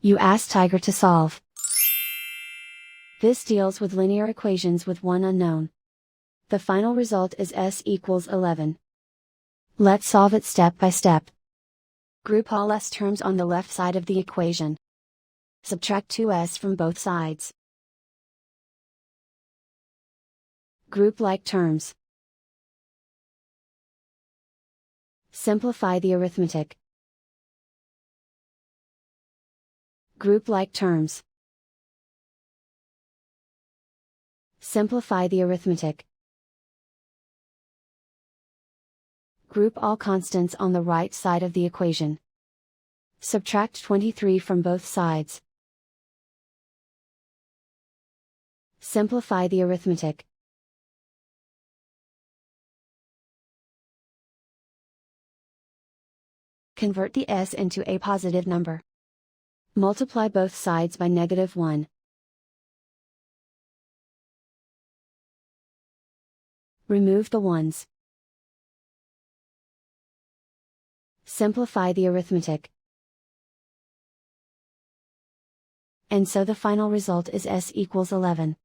You ask Tiger to solve. This deals with linear equations with one unknown. The final result is s equals 11. Let's solve it step by step. Group all s terms on the left side of the equation. Subtract 2s from both sides. Group like terms. Simplify the arithmetic. Group like terms. Simplify the arithmetic. Group all constants on the right side of the equation. Subtract 23 from both sides. Simplify the arithmetic. Convert the s into a positive number. Multiply both sides by -1. Remove the ones. Simplify the arithmetic. And so the final result is s equals 11.